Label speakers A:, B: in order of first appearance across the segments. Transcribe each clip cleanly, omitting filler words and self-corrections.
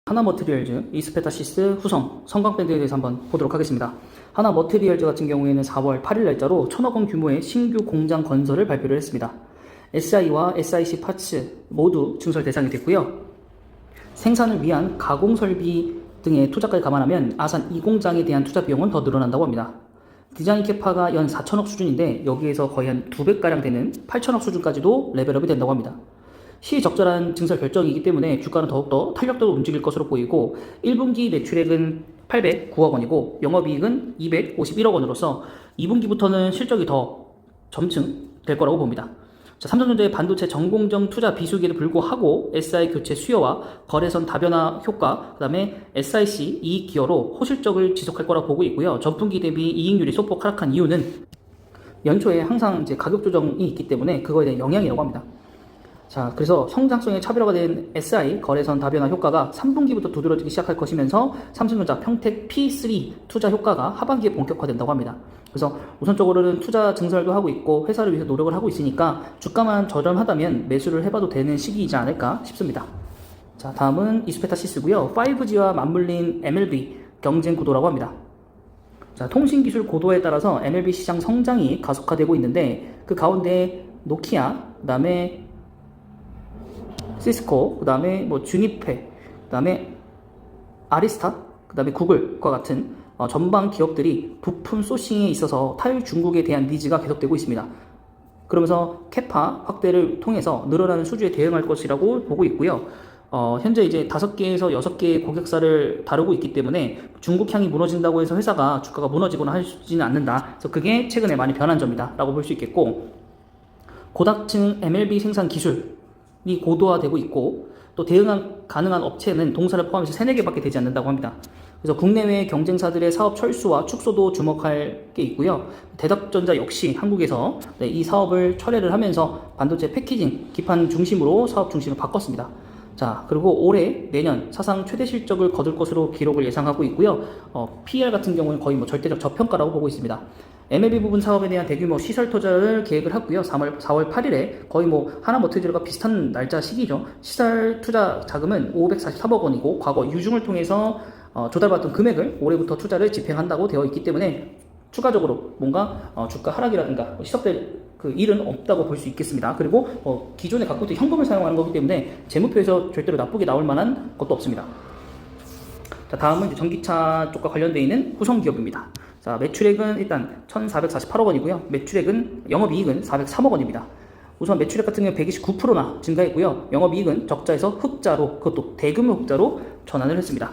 A: 하나머티리얼즈, 이스페타시스, 후성, 성광밴드에 대해서 한번 보도록 하겠습니다. 하나머티리얼즈 같은 경우에는 4월 8일 날짜로 1,000억 원 규모의 신규 공장 건설을 발표를 했습니다. SI와 SIC 파츠 모두 증설 대상이 됐고요. 생산을 위한 가공 설비 등의 투자까지 감안하면 아산 이 공장에 대한 투자 비용은 더 늘어난다고 합니다. 디자인 캐파가 연 4천억 수준인데 여기에서 거의 한 2배가량 되는 8천억 수준까지도 레벨업이 된다고 합니다. 시적절한 증설 결정이기 때문에 주가는 더욱더 탄력적으로 움직일 것으로 보이고 1분기 매출액은 809억 원이고 영업이익은 251억 원으로서 2분기부터는 실적이 더 점증될 거라고 봅니다. 자, 삼성전자의 반도체 전공정 투자 비수기에도 불구하고 SI 교체 수요와 거래선 다변화 효과, 그 다음에 SIC 이익 기여로 호실적을 지속할 거라고 보고 있고요. 전분기 대비 이익률이 소폭 하락한 이유는 연초에 항상 이제 가격 조정이 있기 때문에 그거에 대한 영향이라고 합니다. 자, 그래서 성장성의 차별화가 된 SI 거래선 다변화 효과가 3분기부터 두드러지기 시작할 것이면서 삼성전자 평택 P3 투자 효과가 하반기에 본격화된다고 합니다. 그래서 우선적으로는 투자 증설도 하고 있고 회사를 위해서 노력을 하고 있으니까 주가만 저렴하다면 매수를 해봐도 되는 시기이지 않을까 싶습니다. 자, 다음은 이스페타시스고요. 5G와 맞물린 MLB 경쟁 구도라고 합니다. 자, 통신기술 고도에 따라서 MLB 시장 성장이 가속화되고 있는데 그 가운데 노키아, 그 다음에 시스코, 그 다음에 뭐 주니페, 그 다음에 아리스타, 그 다음에 구글과 같은 전방 기업들이 부품 소싱에 있어서 탈중국에 대한 니즈가 계속되고 있습니다. 그러면서 캐파 확대를 통해서 늘어나는 수주에 대응할 것이라고 보고 있고요. 현재 이제 5개에서 6개의 고객사를 다루고 있기 때문에 중국향이 무너진다고 해서 회사가 주가가 무너지거나 하지는 않는다. 그래서 그게 최근에 많이 변한 점이다 라고 볼 수 있겠고, 고닥층 MLB 생산 기술 이 고도화되고 있고 또 대응 가능한 업체는 동사를 포함해서 3-4개밖에 되지 않는다고 합니다. 그래서 국내외 경쟁사들의 사업 철수와 축소도 주목할 게 있고요. 대덕전자 역시 한국에서 이 사업을 철회를 하면서 반도체 패키징 기판 중심으로 사업 중심을 바꿨습니다. 자, 그리고 올해 내년 사상 최대 실적을 거둘 것으로 기록을 예상하고 있고요. PER 같은 경우는 거의 뭐 절대적 저평가라고 보고 있습니다. MLB 부분 사업에 대한 대규모 시설 투자를 계획을 하고요. 4월 8일에 거의 뭐 하나머티리얼과 비슷한 날짜 시기죠. 시설 투자 자금은 543억 원이고 과거 유중을 통해서 조달받던 금액을 올해부터 투자를 집행한다고 되어 있기 때문에 추가적으로 뭔가 주가 하락이라든가 시석될 그 일은 없다고 볼 수 있겠습니다. 그리고 기존에 갖고 있던 현금을 사용하는 거기 때문에 재무표에서 절대로 나쁘게 나올 만한 것도 없습니다. 자, 다음은 이제 전기차 쪽과 관련되어 있는 후성 기업입니다. 자, 매출액은 일단 1,448억 원이고요. 매출액은 영업이익은 403억 원입니다. 우선 매출액 같은 경우는 129%나 증가했고요. 영업이익은 적자에서 흑자로, 그것도 대규모 흑자로 전환을 했습니다.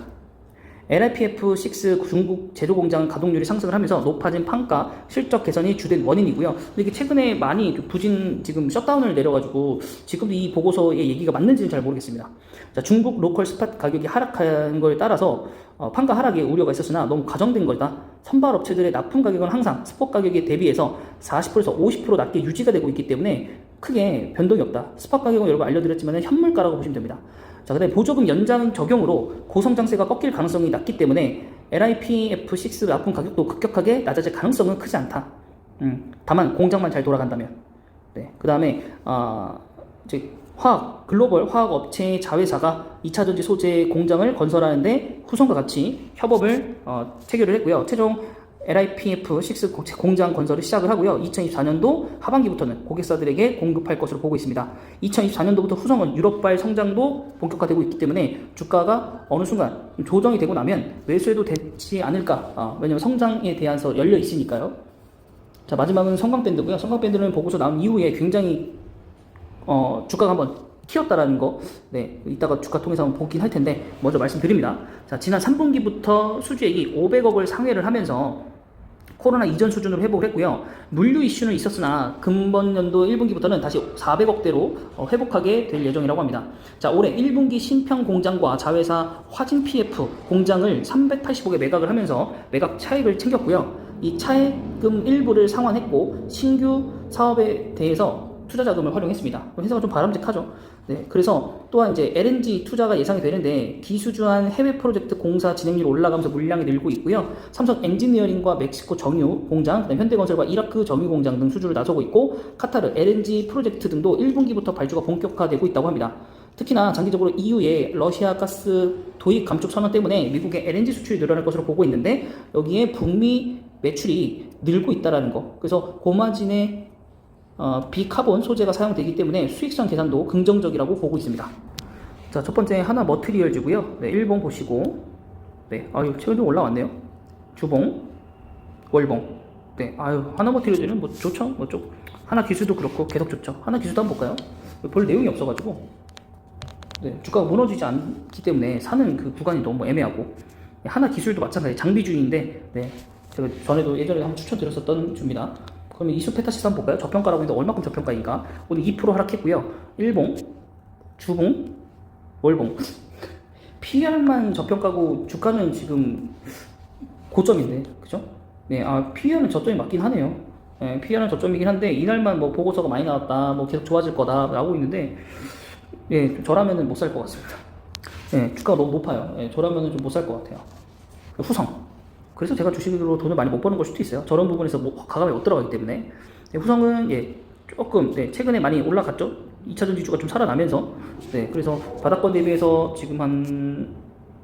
A: LIPF6 중국 제조공장 가동률이 상승을 하면서 높아진 판가, 실적 개선이 주된 원인이고요. 근데 이게 최근에 많이 부진 지금 셧다운을 내려가지고 지금도 이 보고서의 얘기가 맞는지는 잘 모르겠습니다. 자, 중국 로컬 스팟 가격이 하락한 거에 따라서 판가 하락에 우려가 있었으나 너무 과정된 거다. 선발 업체들의 납품 가격은 항상 스폿 가격에 대비해서 40%에서 50% 낮게 유지가 되고 있기 때문에 크게 변동이 없다. 스팟 가격은 여러분 알려드렸지만 현물가라고 보시면 됩니다. 자, 그 다음에 보조금 연장 적용으로 고성장세가 꺾일 가능성이 낮기 때문에 LIPF6 납품 가격도 급격하게 낮아질 가능성은 크지 않다. 다만 공장만 잘 돌아간다면. 네. 그 다음에 이제 글로벌 화학 업체의 자회사가 2차전지 소재 공장을 건설하는데 후성과 같이 협업을 체결을 했고요. 최종 LIPF6 공장 건설을 시작을 하고요. 2024년도 하반기부터는 고객사들에게 공급할 것으로 보고 있습니다. 2024년도부터 후성은 유럽발 성장도 본격화되고 있기 때문에 주가가 어느 순간 조정이 되고 나면 매수해도 되지 않을까. 왜냐면 성장에 대해서 열려 있으니까요. 자, 마지막은 성광밴드고요. 성광밴드는 보고서 나온 이후에 굉장히 주가가 한번 튀었다라는 거, 네, 이따가 주가 통해서 한번 보긴 할 텐데 먼저 말씀드립니다. 자, 지난 3분기부터 수주액이 500억을 상회를 하면서 코로나 이전 수준으로 회복을 했고요. 물류 이슈는 있었으나 금번 연도 1분기부터는 다시 400억대로 회복하게 될 예정이라고 합니다. 자, 올해 1분기 신평 공장과 자회사 화진 PF 공장을 380억에 매각을 하면서 매각 차익을 챙겼고요. 이 차액금 일부를 상환했고 신규 사업에 대해서 투자 자금을 활용했습니다. 회사가 좀 바람직하죠. 네, 그래서 또한 이제 LNG 투자가 예상이 되는데 기수주한 해외 프로젝트 공사 진행률이 올라가면서 물량이 늘고 있고요. 삼성 엔지니어링과 멕시코 정유 공장, 그다음 현대건설과 이라크 정유 공장 등 수주를 나서고 있고 카타르 LNG 프로젝트 등도 1분기부터 발주가 본격화되고 있다고 합니다. 특히나 장기적으로 EU의 러시아 가스 도입 감축 선언 때문에 미국의 LNG 수출이 늘어날 것으로 보고 있는데 여기에 북미 매출이 늘고 있다라는 거. 그래서 고마진의 비카본 소재가 사용되기 때문에 수익성 계산도 긍정적이라고 보고 있습니다. 자, 첫 번째 하나 머티리얼즈고요. 네, 일봉 보시고, 네, 아유 최근 좀 올라왔네요. 주봉, 월봉. 네, 아유 하나 머티리얼즈는 뭐 좋죠, 뭐 좀. 하나 기술도 그렇고 계속 좋죠. 하나 기술도 한번 볼까요? 별 내용이 없어가지고, 네, 주가가 무너지지 않기 때문에 사는 그 구간이 너무 애매하고, 하나 기술도 마찬가지 장비주인데, 네, 제가 전에도 예전에 한번 추천드렸었던 주입니다. 그러면 이수 페타시스 한번 볼까요? 저평가라고 했는데 얼마큼 저평가인가? 오늘 2% 하락했고요. 일봉, 주봉, 월봉. PR만 저평가고 주가는 지금 고점인데, 그죠? 네, PR은 저점이 맞긴 하네요. 네, PR은 저점이긴 한데 이날만 뭐 보고서가 많이 나왔다, 뭐 계속 좋아질 거다 라고 있는데, 예, 저라면은 못 살 것 같습니다. 예, 주가가 너무 높아요. 예, 저라면은 좀 못 살 것 같아요. 후성. 그래서 제가 주식으로 돈을 많이 못 버는 걸 수도 있어요. 저런 부분에서 뭐 가감이 못 들어가기 때문에. 예, 후성은 예, 조금 네, 최근에 많이 올라갔죠. 2차전 지주가 좀 살아나면서, 네, 그래서 바닥권 대비해서 지금 한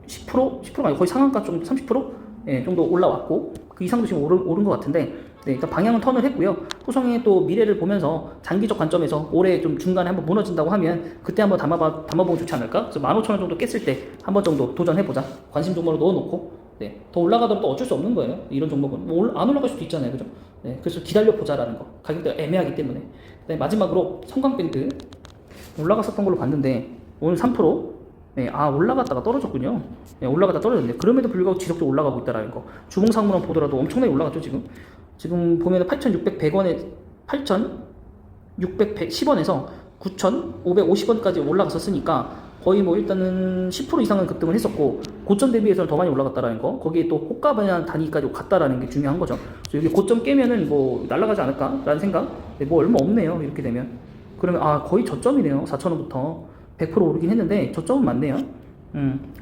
A: 10%? 10%가 아니고 거의 상한가 좀 30%? 예, 정도 올라왔고 그 이상도 지금 오른 것 같은데, 네, 일단 방향은 턴을 했고요. 후성의 또 미래를 보면서 장기적 관점에서 올해 좀 중간에 한번 무너진다고 하면 그때 한번 담아보면 좋지 않을까? 그래서 15,000원 정도 깼을 때 한번 정도 도전해보자. 관심 종목으로 넣어놓고, 네, 더 올라가더라도 어쩔 수 없는 거예요. 이런 종목은 뭐 안 올라갈 수도 있잖아요, 그죠? 네, 그래서 기다려보자라는 거. 가격대가 애매하기 때문에. 네, 마지막으로 성광밴드 올라갔었던 걸로 봤는데 오늘 3%. 네, 올라갔다가 떨어졌군요. 네, 올라갔다 떨어졌네. 그럼에도 불구하고 지속적으로 올라가고 있다라는 거. 주봉상무만 보더라도 엄청나게 올라갔죠, 지금. 지금 보면은 8,600원에 8,610원에서 9,550원까지 올라갔었으니까 거의 뭐 일단은 10% 이상은 급등을 했었고 고점 대비해서는 더 많이 올라갔다라는 거. 거기에 또 호가 반영 단위까지 갔다라는 게 중요한 거죠. 그래서 여기 고점 깨면은 뭐 날아가지 않을까라는 생각. 네, 뭐 얼마 없네요, 이렇게 되면. 그러면 거의 저점이네요. 4,000원부터 100% 오르긴 했는데 저점은 맞네요.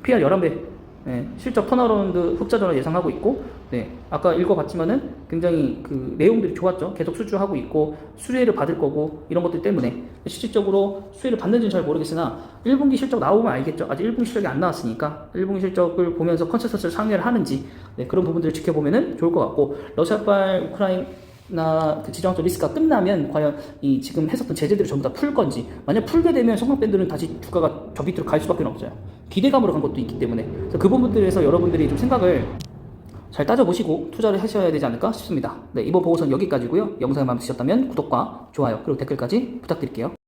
A: PR 11배. 네, 실적 턴어라운드 흑자 전환 예상하고 있고, 네, 아까 읽어봤지만은 굉장히 그 내용들이 좋았죠. 계속 수주하고 있고 수혜를 받을 거고 이런 것들 때문에 실질적으로 수혜를 받는지는 잘 모르겠으나 1분기 실적 나오면 알겠죠. 아직 1분기 실적이 안 나왔으니까 1분기 실적을 보면서 컨센서스를 상회를 하는지, 네, 그런 부분들을 지켜보면은 좋을 것 같고, 러시아발 우크라이나 그 지정학적 리스크가 끝나면 과연 이 지금 했었던 제재들을 전부 다 풀 건지, 만약 풀게 되면 성광밴드는 다시 주가가 저 밑으로 갈 수밖에 없어요. 기대감으로 간 것도 있기 때문에. 그래서 그 부분들에서 여러분들이 좀 생각을 잘 따져보시고 투자를 하셔야 되지 않을까 싶습니다. 네, 이번 보고서는 여기까지고요. 영상이 마음에 드셨다면 구독과 좋아요 그리고 댓글까지 부탁드릴게요.